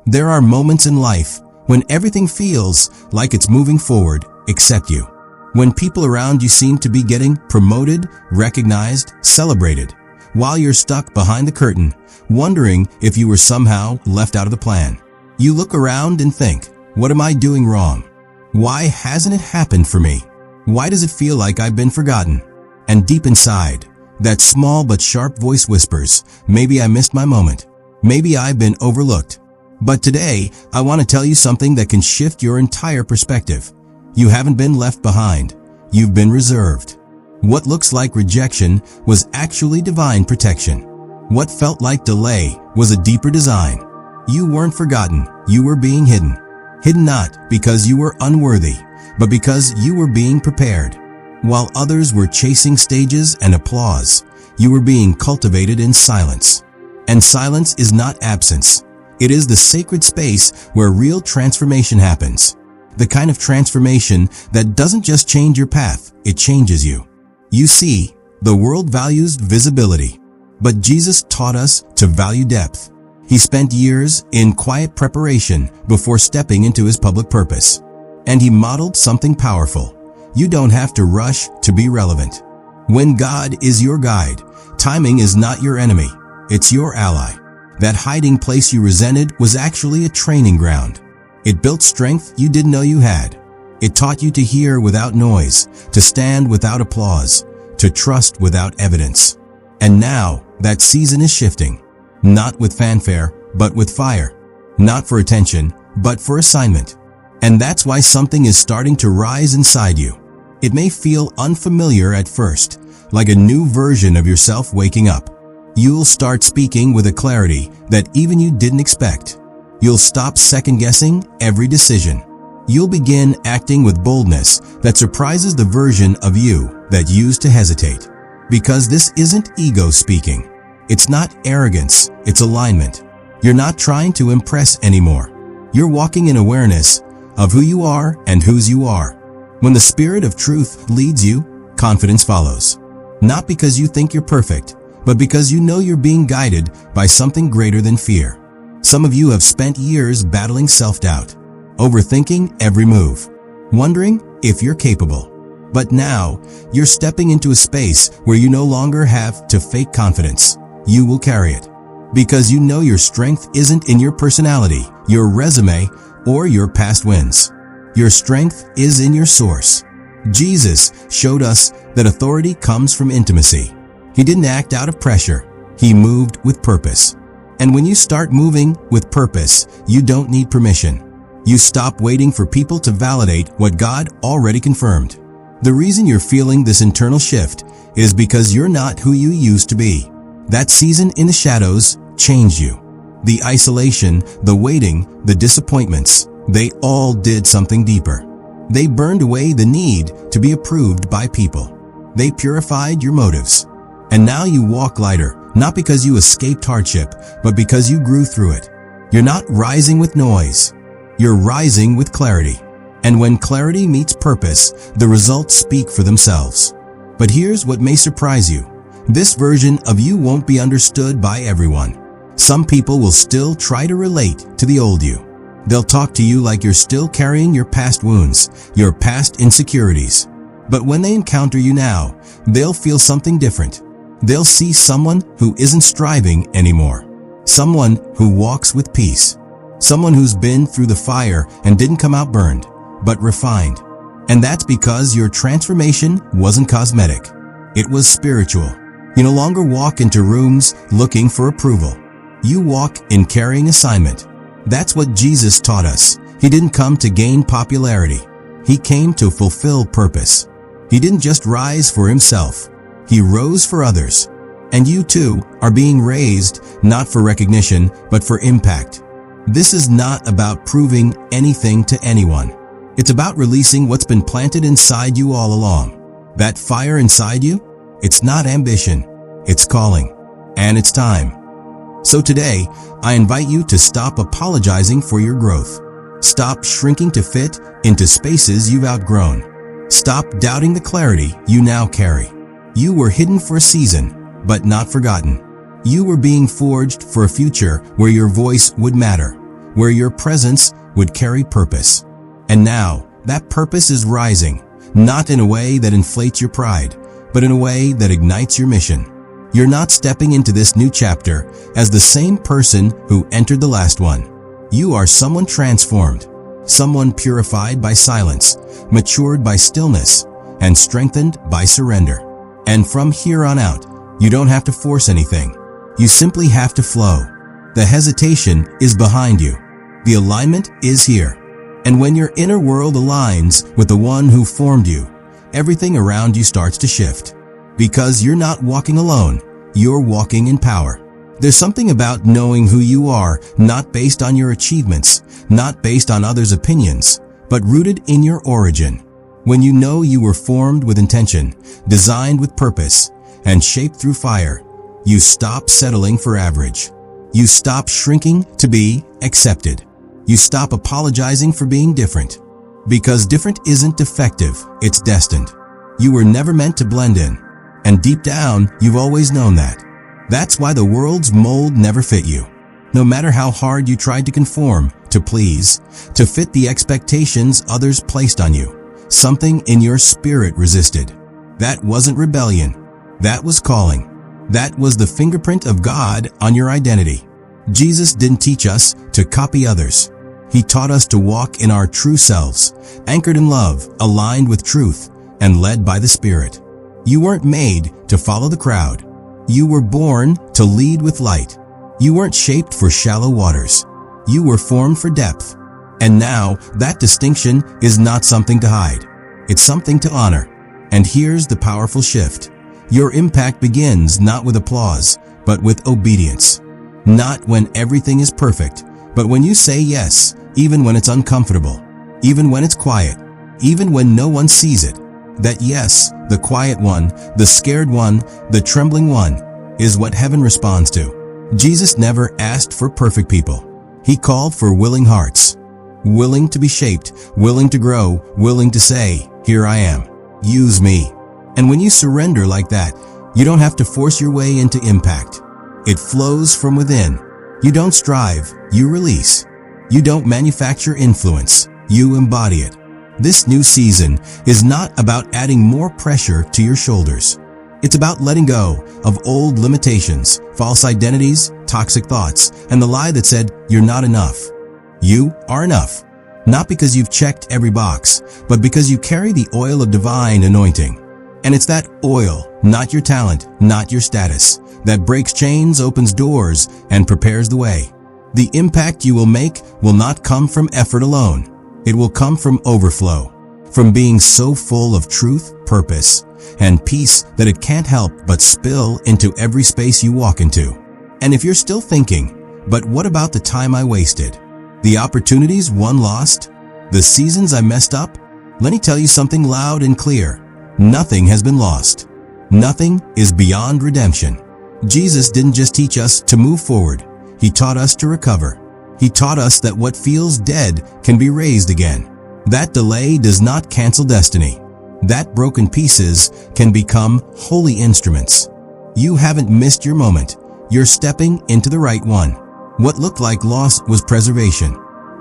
There are moments in life when everything feels like it's moving forward except you. When people around you seem to be getting promoted, recognized, celebrated, while you're stuck behind the curtain, wondering if you were somehow left out of the plan. You look around and think, what am I doing wrong? Why hasn't it happened for me? Why does it feel like I've been forgotten? And deep inside, that small but sharp voice whispers, maybe I missed my moment. Maybe I've been overlooked. But today, I want to tell you something that can shift your entire perspective. You haven't been left behind. You've been reserved. What looks like rejection was actually divine protection. What felt like delay was a deeper design. You weren't forgotten. You were being hidden. Hidden not because you were unworthy, but because you were being prepared. While others were chasing stages and applause, you were being cultivated in silence. And silence is not absence. It is the sacred space where real transformation happens. The kind of transformation that doesn't just change your path, it changes you. You see, the world values visibility, but Jesus taught us to value depth. He spent years in quiet preparation before stepping into his public purpose. And he modeled something powerful. You don't have to rush to be relevant. When God is your guide, timing is not your enemy, it's your ally. That hiding place you resented was actually a training ground. It built strength you didn't know you had. It taught you to hear without noise, to stand without applause, to trust without evidence. And now, that season is shifting. Not with fanfare, but with fire. Not for attention, but for assignment. And that's why something is starting to rise inside you. It may feel unfamiliar at first, like a new version of yourself waking up. You'll start speaking with a clarity that even you didn't expect. You'll stop second-guessing every decision. You'll begin acting with boldness that surprises the version of you that used to hesitate. Because this isn't ego speaking. It's not arrogance, it's alignment. You're not trying to impress anymore. You're walking in awareness of who you are and whose you are. When the Spirit of truth leads you, confidence follows. Not because you think you're perfect, but because you know you're being guided by something greater than fear. Some of you have spent years battling self-doubt, overthinking every move, wondering if you're capable. But now, you're stepping into a space where you no longer have to fake confidence. You will carry it. Because you know your strength isn't in your personality, your resume, or your past wins. Your strength is in your source. Jesus showed us that authority comes from intimacy. He didn't act out of pressure. He moved with purpose. And when you start moving with purpose, you don't need permission. You stop waiting for people to validate what God already confirmed. The reason you're feeling this internal shift is because you're not who you used to be. That season in the shadows changed you. The isolation, the waiting, the disappointments, they all did something deeper. They burned away the need to be approved by people. They purified your motives. And now you walk lighter, not because you escaped hardship, but because you grew through it. You're not rising with noise. You're rising with clarity. And when clarity meets purpose, the results speak for themselves. But here's what may surprise you. This version of you won't be understood by everyone. Some people will still try to relate to the old you. They'll talk to you like you're still carrying your past wounds, your past insecurities. But when they encounter you now, they'll feel something different. They'll see someone who isn't striving anymore. Someone who walks with peace. Someone who's been through the fire and didn't come out burned, but refined. And that's because your transformation wasn't cosmetic. It was spiritual. You no longer walk into rooms looking for approval. You walk in carrying assignment. That's what Jesus taught us. He didn't come to gain popularity. He came to fulfill purpose. He didn't just rise for himself. He rose for others. And you too are being raised not for recognition, but for impact. This is not about proving anything to anyone. It's about releasing what's been planted inside you all along. That fire inside you, it's not ambition, it's calling. And it's time. So today, I invite you to stop apologizing for your growth. Stop shrinking to fit into spaces you've outgrown. Stop doubting the clarity you now carry. You were hidden for a season, but not forgotten. You were being forged for a future where your voice would matter. where your presence would carry purpose. And now, that purpose is rising, not in a way that inflates your pride, but in a way that ignites your mission. You're not stepping into this new chapter as the same person who entered the last one. You are someone transformed, someone purified by silence, matured by stillness, and strengthened by surrender. And from here on out, you don't have to force anything. You simply have to flow. The hesitation is behind you. The alignment is here. And when your inner world aligns with the one who formed you, everything around you starts to shift. Because you're not walking alone, you're walking in power. There's something about knowing who you are, not based on your achievements, not based on others' opinions, but rooted in your origin. When you know you were formed with intention, designed with purpose, and shaped through fire, you stop settling for average. You stop shrinking to be accepted. You stop apologizing for being different. Because different isn't defective, it's destined. You were never meant to blend in. And deep down, you've always known that. That's why the world's mold never fit you. No matter how hard you tried to conform, to please, to fit the expectations others placed on you, something in your spirit resisted. That wasn't rebellion. That was calling. That was the fingerprint of God on your identity. Jesus didn't teach us to copy others. He taught us to walk in our true selves, anchored in love, aligned with truth, and led by the Spirit. You weren't made to follow the crowd. You were born to lead with light. You weren't shaped for shallow waters. You were formed for depth. And now, that distinction is not something to hide. It's something to honor. And here's the powerful shift. Your impact begins not with applause, but with obedience. Not when everything is perfect, but when you say yes, even when it's uncomfortable, even when it's quiet, even when no one sees it. That yes, the quiet one, the scared one, the trembling one, is what heaven responds to. Jesus never asked for perfect people. He called for willing hearts. Willing to be shaped, willing to grow, willing to say, "Here I am. Use me." And when you surrender like that, you don't have to force your way into impact. It flows from within. You don't strive, you release. You don't manufacture influence, you embody it. This new season is not about adding more pressure to your shoulders. It's about letting go of old limitations, false identities, toxic thoughts, and the lie that said you're not enough. You are enough. Not because you've checked every box, but because you carry the oil of divine anointing. And it's that oil, not your talent, not your status, that breaks chains, opens doors, and prepares the way. The impact you will make will not come from effort alone. It will come from overflow, from being so full of truth, purpose, and peace that it can't help but spill into every space you walk into. And if you're still thinking, but what about the time I wasted? The opportunities one lost? The seasons I messed up? Let me tell you something loud and clear. Nothing has been lost. Nothing is beyond redemption. Jesus didn't just teach us to move forward. He taught us to recover. He taught us that what feels dead can be raised again. That delay does not cancel destiny. That broken pieces can become holy instruments. You haven't missed your moment. You're stepping into the right one. What looked like loss was preservation.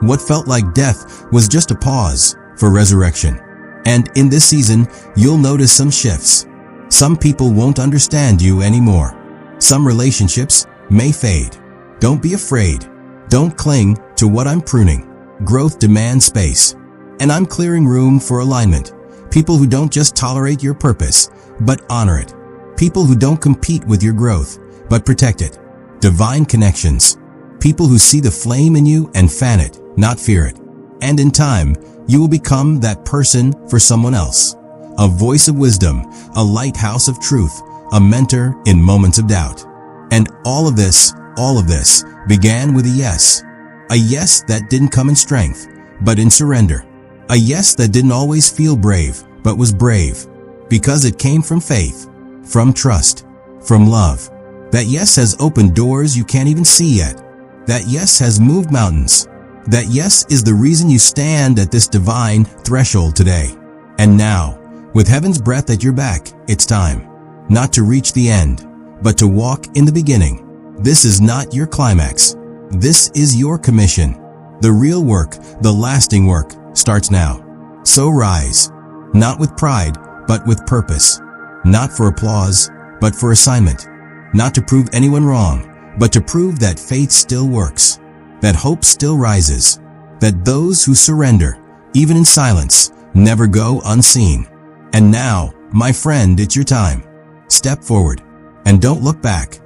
What felt like death was just a pause for resurrection. And in this season, you'll notice some shifts. Some people won't understand you anymore. Some relationships may fade. Don't be afraid. Don't cling to what I'm pruning. Growth demands space. And I'm clearing room for alignment. People who don't just tolerate your purpose, but honor it. People who don't compete with your growth, but protect it. Divine connections. People who see the flame in you and fan it, not fear it. And in time, you will become that person for someone else. A voice of wisdom, a lighthouse of truth, a mentor in moments of doubt. And all of this began with a yes. A yes that didn't come in strength, but in surrender. A yes that didn't always feel brave, but was brave. Because it came from faith, from trust, from love. That yes has opened doors you can't even see yet. That yes has moved mountains. That yes is the reason you stand at this divine threshold today. And now, with heaven's breath at your back, it's time. Not to reach the end, but to walk in the beginning. This is not your climax. This is your commission. The real work, the lasting work, starts now. So rise. Not with pride, but with purpose. Not for applause, but for assignment. Not to prove anyone wrong, but to prove that faith still works. That hope still rises. That those who surrender, even in silence, never go unseen. And now, my friend, it's your time. Step forward. And don't look back.